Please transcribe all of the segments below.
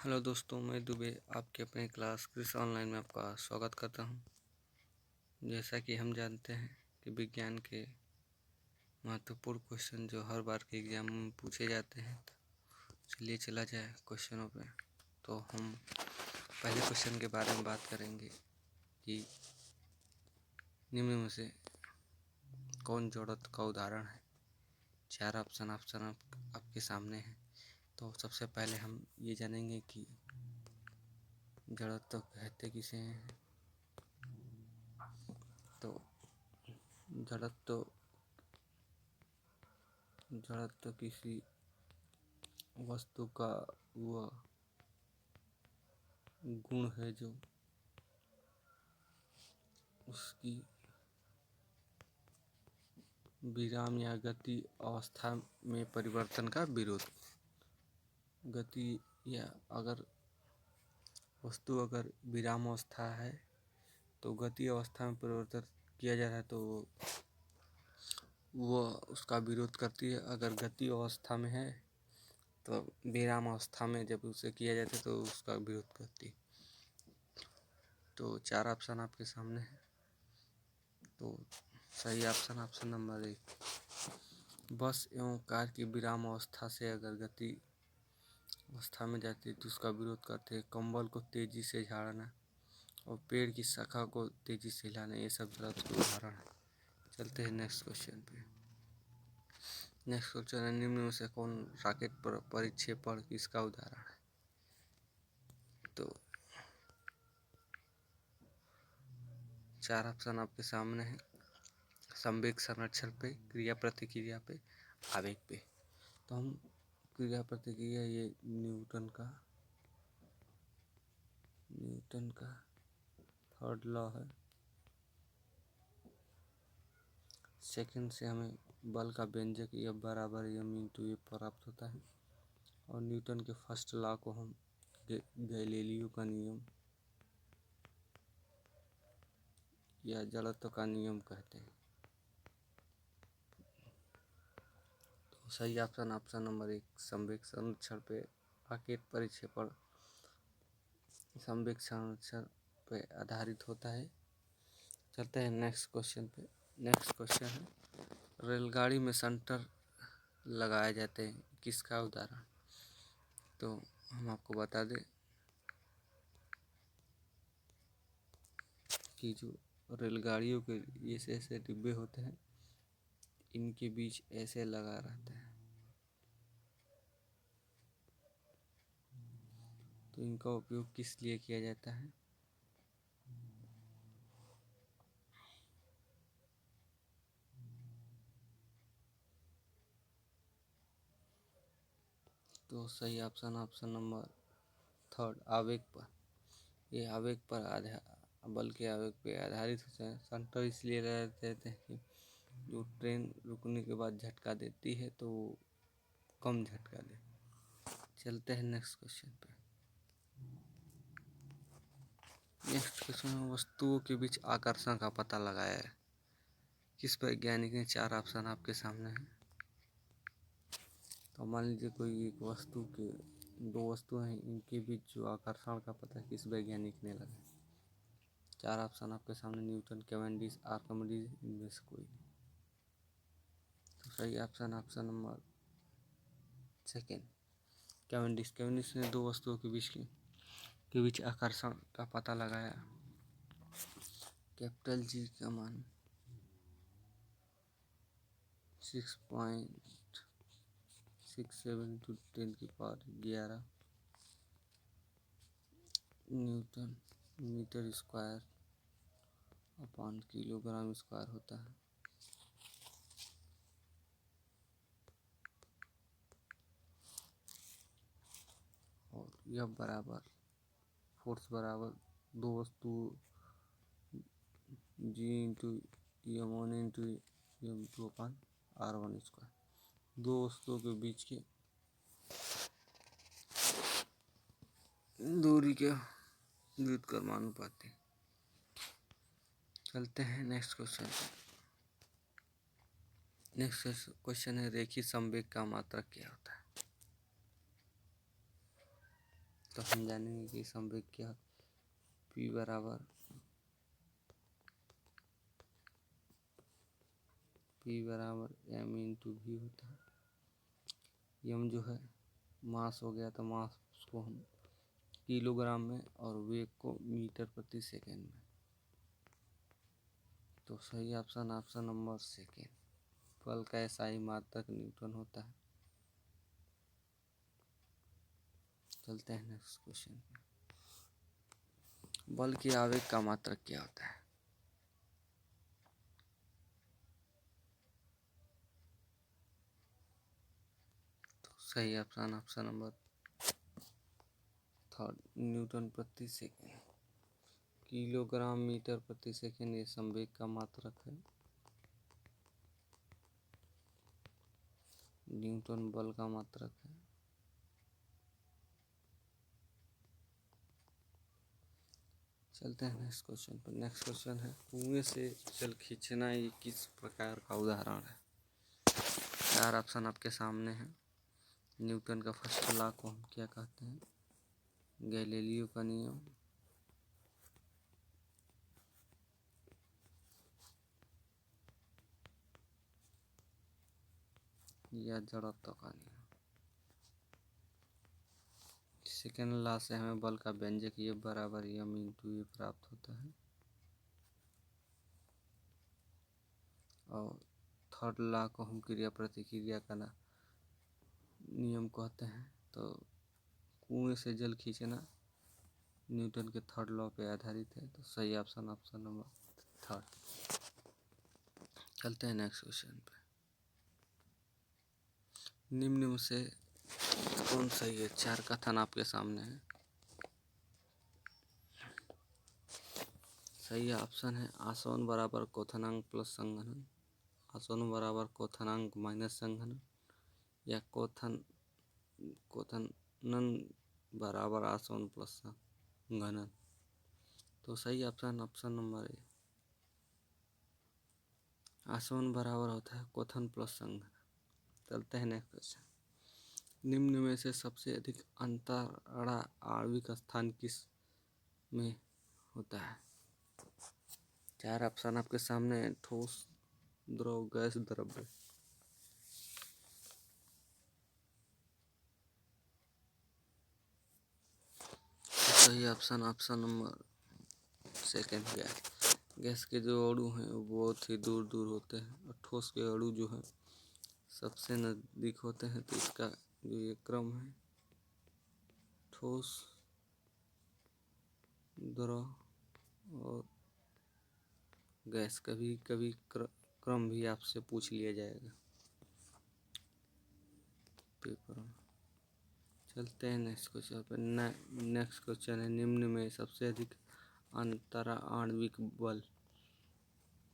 Hello दोस्तों, मैं दुबे आपके अपने क्लास क्विज ऑनलाइन में आपका स्वागत करता हूं। जैसा कि हम जानते हैं कि विज्ञान के महत्वपूर्ण क्वेश्चन जो हर बार के एग्जाम में पूछे जाते हैं, चलिए चला जाए क्वेश्चनों पे। तो हम पहले क्वेश्चन के बारे में बात करेंगे कि निम्न में से कौन जड़त्व का उदाहरण है। चार ऑप्शन आपके सामने हैं। तो सबसे पहले हम ये जानेंगे कि जड़त्व कहते किसे हैं। तो जड़त्व किसी वस्तु का वह गुण है जो उसकी विराम या गति अवस्था में परिवर्तन का विरोध। गति या अगर वस्तु अगर विराम अवस्था है तो गति अवस्था में परिवर्तन किया जा रहा है तो वह उसका विरोध करती है। अगर गति अवस्था में है तो विराम अवस्था में जब उसे किया जाता है तो उसका विरोध करती है। तो चार ऑप्शन आपके सामने है। तो सही ऑप्शन नंबर 1। बस एवं कार की विराम अवस्था से अगर गति अवस्था में जाती है तो उसका विरोध करते हैं। कंबल को तेजी से झाड़ना और पेड़ की शाखा को तेजी से हिलाना, ये सब जड़त्व के उदाहरण है। चलते हैं नेक्स्ट क्वेश्चन पे। नेक्स्ट क्वेश्चन है, निम्न में से कौन रॉकेट पर परिक्षेपण किसका उदाहरण है। तो चार ऑप्शन आपके सामने है। संवेग संरक्षण पे, क्रिया प्रतिक्रिया पे, आवेग पे। तो हम क्रिया प्रतिक्रिया, ये न्यूटन का थर्ड लॉ है। सेकंड से हमें बल का व्यंजक F बराबर m इंटू ए प्राप्त होता है। और न्यूटन के फर्स्ट लॉ को हम गैलीलियो का नियम या जड़त्व का नियम कहते हैं। तो सही ऑप्शन नंबर 1, संवेग संरक्षण पे रॉकेट परिक्षेपण संवेग संरक्षण पे आधारित होता है। चलते हैं नेक्स्ट क्वेश्चन पे। नेक्स्ट क्वेश्चन है, रेलगाड़ी में शंटर लगाए जाते हैं, किसका उदाहरण। तो हम आपको बता दें कि जो रेलगाड़ियों के ऐसे डिब्बे होते हैं, इनके बीच ऐसे लगा रहता है। तो इनका उपयोग किस लिए किया जाता है। तो सही ऑप्शन नंबर 3, आवेग पर। ये आवेग पर बल के आवेग पे आधारित होते हैं। शंटर इसलिए लगाते हैं कि जो ट्रेन रुकने के बाद झटका देती है तो कम झटका दे। चलते हैं नेक्स्ट क्वेश्चन पे। नेक्स्ट क्वेश्चन में वस्तुओं के बीच आकर्षण का पता लगाया है, किस वैज्ञानिक ने। चार ऑप्शन आपके सामने हैं। तो मान लीजिए कोई एक वस्तु के दो वस्तुएं हैं, इनके बीच जो आकर्षण का पता किस वैज्ञानिक ने लगाया। चार ऑप्शन आपके सामने, न्यूटन, कैवेंडिश, आर्किमिडीज, इनमें से कोई नहीं। तो सही ऑप्शन नंबर 2, कैवेंडिश ने दो वस्तुओं के बीच आकर्षण का पता लगाया। कैपिटल जी का मान 6.67 × 10⁻11 newton metre square upon kilogram square होता है। और यह बराबर फोर्स बराबर दो वस्तु G × m1 × m2/r1²। दो वस्तुओं के बीच के दूरी के व्युत्क्रमानुपाती। चलते हैं नेक्स्ट क्वेश्चन। नेक्स्ट क्वेश्चन है, रेखीय संवेग का मात्रक क्या होता है। तो हम जानेंगे कि संवेग क्या है। P बराबर m इंटू वी होता है। m जो है मास हो गया, तो मास को हम किलोग्राम में और वेग को मीटर प्रति सेकेंड में। तो सही ऑप्शन नंबर सेकेंड। बल का एसआई मात्रक न्यूटन होता है। चलते हैं नेक्स्ट क्वेश्चन। बल की आवेग का मात्रक क्या होता है? तो सही ऑप्शन नंबर थर्ड, न्यूटन प्रति सेकेंड। किलोग्राम मीटर प्रति सेकेंड ये संवेग का मात्रक है। न्यूटन बल का मात्रक है। चलते हैं नेक्स्ट क्वेश्चन पर। नेक्स्ट क्वेश्चन है, कुएं से जल खींचना ये किस प्रकार का उदाहरण है? 4 ऑप्शन आपके सामने हैं। न्यूटन का फर्स्ट लॉ को हम क्या कहते हैं? गैलीलियो का नियम, या जड़त्व का नियम। सेकेंड लॉ से हमें बल का व्यंजक ये बराबर m इंटू ए प्राप्त होता है। और थर्ड लॉ को हम क्रिया प्रतिक्रिया का नियम कहते हैं। तो कुएं से जल खींचना न्यूटन के थर्ड लॉ पे आधारित है। तो सही ऑप्शन नंबर थर्ड। चलते हैं नेक्स्ट क्वेश्चन पे। निम्न में से कौन सही है? 4 कथन आपके सामने है। सही ऑप्शन है आसवन बराबर क्वथनांक प्लस संघनन, आसवन बराबर क्वथनांक माइनस संघनन, या क्वथनन बराबर आसवन प्लस संघनन। तो सही ऑप्शन नंबर ए, आसवन बराबर होता है क्वथन प्लस संघनन। चलते हैं नेक्स्ट क्वेश्चन। निम्न में से सबसे अधिक अंतराड़ा आणविक स्थान किस में होता है? 4 ऑप्शन आपके सामने है। ठोस, द्रव, गैस, द्रव्य। सही option number second gas. Gas के जो अणु हैं वो बहुत ही दूर दूर होते हैं, और ठोस के अणु जो हैं सबसे नज़दीक होते हैं। तो इसका जो ये क्रम है, ठोस, द्रव और गैस, कभी कभी क्रम भी आपसे पूछ लिया जाएगा पेपर में। चलते हैं नेक्स्ट क्वेश्चन पर। नेक्स्ट क्वेश्चन है, निम्न में सबसे अधिक अंतराणविक बल।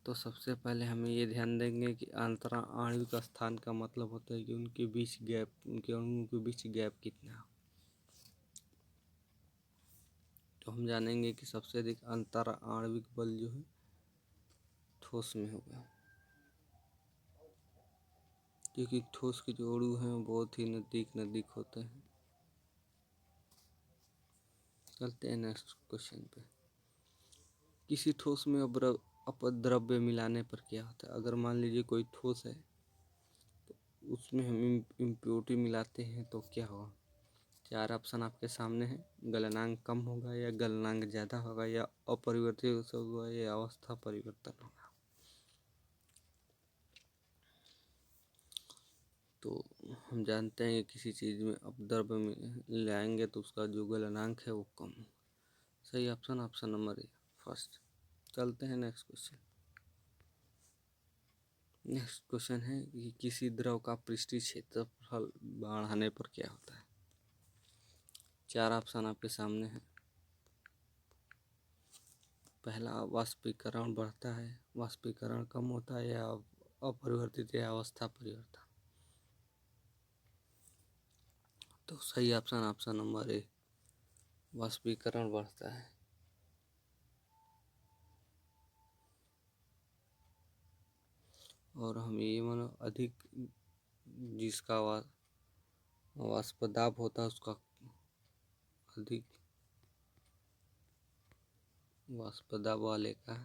तो सबसे पहले हमें ये ध्यान देंगे कि अंतराणविक स्थान का मतलब होता है कि उनके बीच गैप, उनके अणुओं के बीच गैप कितना है। तो हम जानेंगे कि सबसे अधिक अंतराणविक बल जो है ठोस में होगा, क्योंकि ठोस के जो अणु हैं बहुत ही नज़दीक होते हैं। चलते हैं नेक्स्ट क्वेश्चन पे। किसी ठोस में अपद्रव्य मिलाने पर क्या होता है? अगर मान लीजिए कोई ठोस है तो उसमें हम इम्प्योरिटी मिलाते हैं तो क्या होगा? 4 ऑप्शन आपके सामने हैं। गलनांक कम होगा, या गलनांक ज़्यादा होगा, या अपरिवर्तित होगा, या अवस्था परिवर्तन होगा। तो हम जानते हैं कि किसी चीज़ में अपद्रव्य मिलाएंगे तो उसका जो गलनांक है वो कम। सही ऑप्शन नंबर ए फर्स्ट। चलते हैं नेक्स्ट क्वेश्चन। नेक्स्ट क्वेश्चन है कि किसी द्रव का पृष्ठीय क्षेत्रफल बढ़ाने पर क्या होता है? 4 ऑप्शन आपके सामने हैं। पहला, वाष्पीकरण बढ़ता है, वाष्पीकरण कम होता है, या अपरिवर्तित या अवस्था परिवर्तन। तो सही ऑप्शन नंबर ए, वाष्पीकरण बढ़ता है। और हम ये मानो अधिक जिसका वाष्प दाब होता है उसका अधिक वाष्प दाब वाले का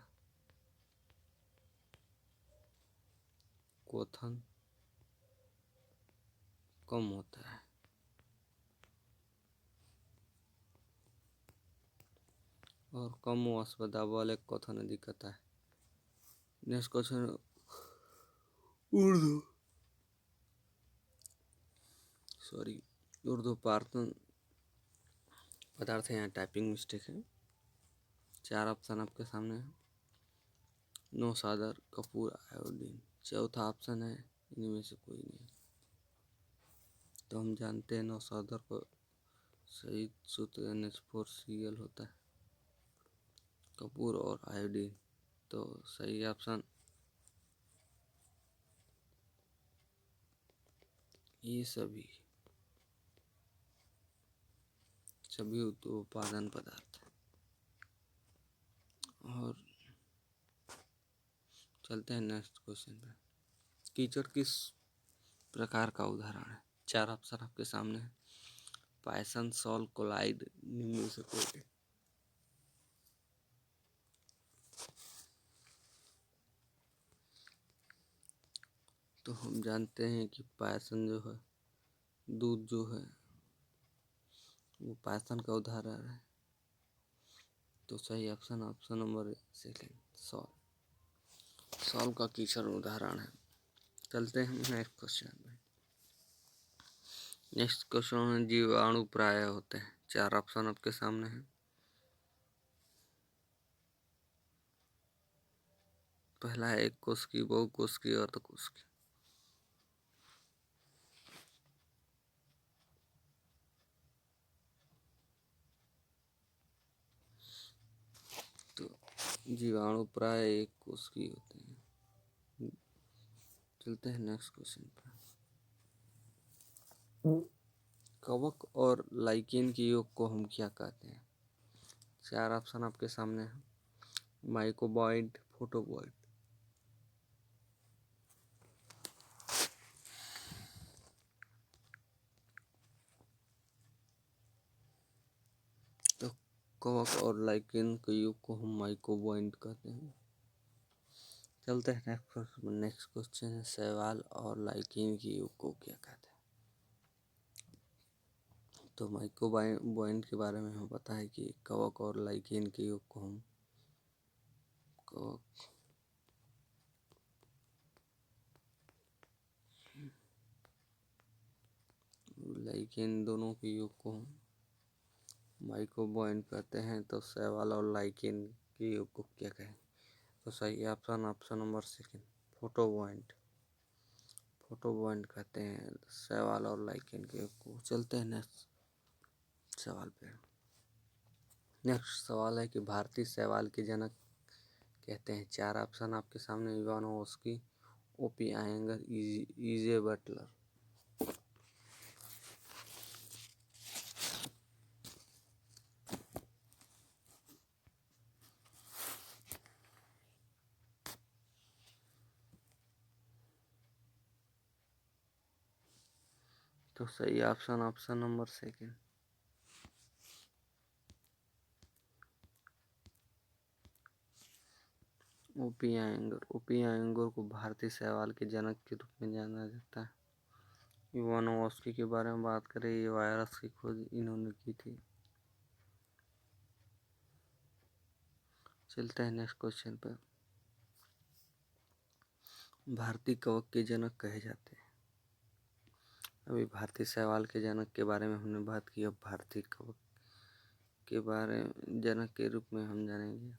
क्वथन कम होता है। और कम वाष्प दाब वाले क्वथन अधिक होता है। नेक्स्ट क्वेश्चन, उर्दू पार्थन पदार्थ है। यहाँ टाइपिंग मिस्टेक है। 4 ऑप्शन आपके सामने है। नौशादर, कपूर, आयोडीन। चौथा ऑप्शन है इनमें से कोई नहीं। तो हम जानते हैं नौशादर को सही सूत्र NH4Cl होता है। कपूर और आयोडीन, तो सही ऑप्शन ये सभी उत्पादन पदार्थ। और चलते हैं नेक्स्ट क्वेश्चन पे। कीचड़ किस प्रकार का उदाहरण है? 4 ऑप्शन आपके सामने है। पायसन, सॉल्ट, कोलाइड, निम्न में से कोई। तो हम जानते हैं कि पायसन जो है, दूध जो है वो पायसन का उदाहरण है। तो सही ऑप्शन नंबर सेकंड, सॉल्ट का कीचड़ उदाहरण है। चलते हैं नेक्स्ट क्वेश्चन में। नेक्स्ट क्वेश्चन में जीवाणु प्राय होते हैं। 4 ऑप्शन आपके सामने हैं। पहला है एक कोशिकीय, बहुकोशिकीय, अर्धकोशिकीय। तो जीवाणु प्राय एक कोशिकीय होते हैं। चलते हैं नेक्स्ट क्वेश्चन पर। कवक और लाइकेन के योग को हम क्या कहते हैं? 4 ऑप्शन आपके सामने हैं। माइकोबॉइड, फोटोबॉइड। तो कवक और लाइकेन के योग को हम माइकोबॉइड कहते हैं। चलते हैं नेक्स्ट क्वेश्चन है, शैवाल और लाइकेन के योग को क्या कहते हैं? तो माइकोबॉइड के बारे में हमें पता है कि कवक और लाइकेन के योग को हम लाइकेन दोनों के योग को हम माइकोबॉइड कहते हैं। तो शैवाल और लाइकेन के योग को क्या कहें? तो सही ऑप्शन नंबर सेकंड, फोटोबॉइड कहते हैं शैवाल और लाइकेन के योग को। चलते हैं नेक्स्ट सवाल पे। नेक्स्ट सवाल है कि भारतीय शैवाल के जनक कहते हैं। 4 ऑप्शन आपके सामने, Ivanovsky, OP Iyengar, EJ Butler. तो सही option number second, OP Iyengar को भारतीय शैवाल के जनक के रूप में जाना जाता है। इवानोव्स्की के बारे में बात करें, ये वायरस की खोज इन्होंने की थी। चलते हैं नेक्स्ट क्वेश्चन पर। भारतीय कवक के जनक कहे जाते हैं। अभी भारतीय शैवाल के जनक के बारे में हमने बात की, अब भारतीय कवक के बारे में जनक के रूप में हम जानेंगे।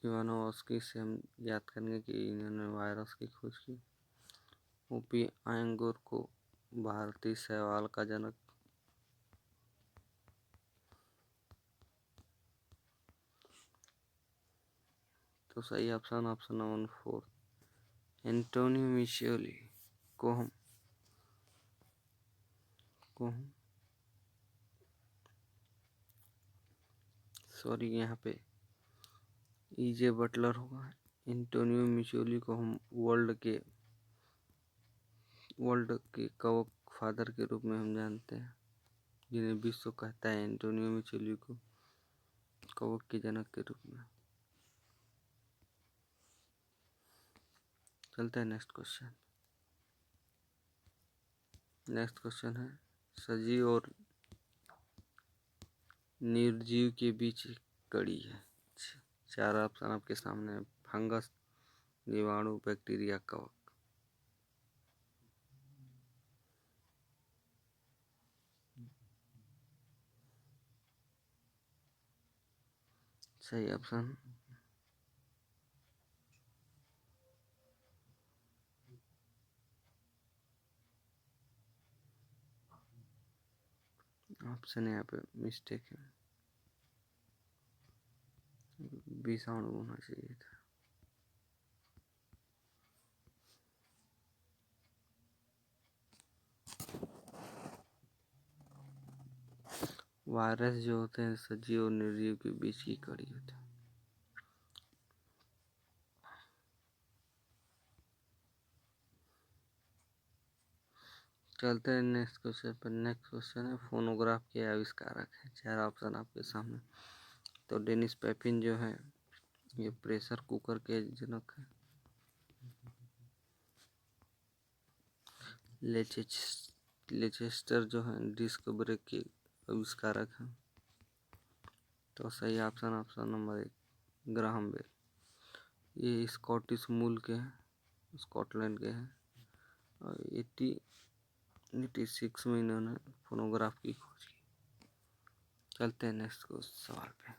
इवानोव्स्की से हम याद करेंगे कि इन्होंने वायरस की खोज की। ओपी आयंगर को भारतीय शैवाल का जनक, तो सही ऑप्शन नंबर 4, एंटोनियो मिशियोली को हम यहाँ पे ईजे बटलर होगा। एंटोनियो मिशियोली को हम वर्ल्ड के कवक फादर के रूप में हम जानते हैं, जिन्हें विश्व कहता है एंटोनियो मिचेली को कवक के जनक के रूप में। चलते हैं नेक्स्ट क्वेश्चन। नेक्स्ट क्वेश्चन है सजीव और निर्जीव के बीच एक कड़ी है। 4 ऑप्शन आपके सामने है। फंगस, जीवाणु, बैक्टीरिया, कवक। सही ऑप्शन ऑप्शन यहाँ पे मिस्टेक है, विषाणु होना चाहिए था। वायरस जो होते हैं सजीव और निर्जीव के बीच की कड़ी होती है। चलते हैं नेक्स्ट क्वेश्चन पर। नेक्स्ट क्वेश्चन है फोनोग्राफ के आविष्कारक है। 4 ऑप्शन आपके सामने। तो डेनिस पैपिन जो है ये प्रेशर कुकर के जनक है। लेचेस्टर जो है डिस्क ब्रेक के आविष्कारक हैं। तो सही ऑप्शन नंबर 1 ग्राहम बेल। ये स्कॉटिश मूल के हैं, स्कॉटलैंड के हैं और 86 में इन्होंने फोनोग्राफ की खोज की। चलते हैं नेक्स्ट सवाल पे।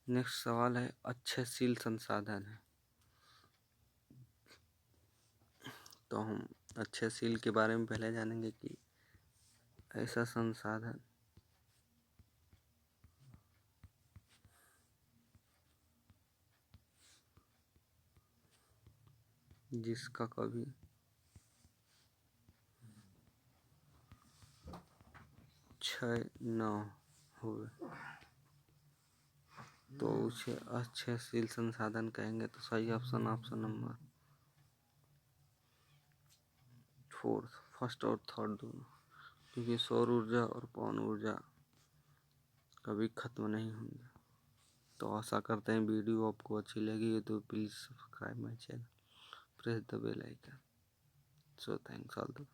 नेक्स्ट सवाल है अक्षयशील संसाधन है। तो हम अक्षयशील के बारे में पहले जानेंगे कि ऐसा संसाधन जिसका कभी क्षय न हो तो उसे अक्षयशील संसाधन कहेंगे। तो सही ऑप्शन नंबर 4 फर्स्ट और थर्ड दोनों, क्योंकि सौर ऊर्जा और पवन ऊर्जा कभी खत्म नहीं होंगे। तो आशा करते हैं वीडियो आपको अच्छी लगी है तो please subscribe my channel, press the bell icon. So thanks all the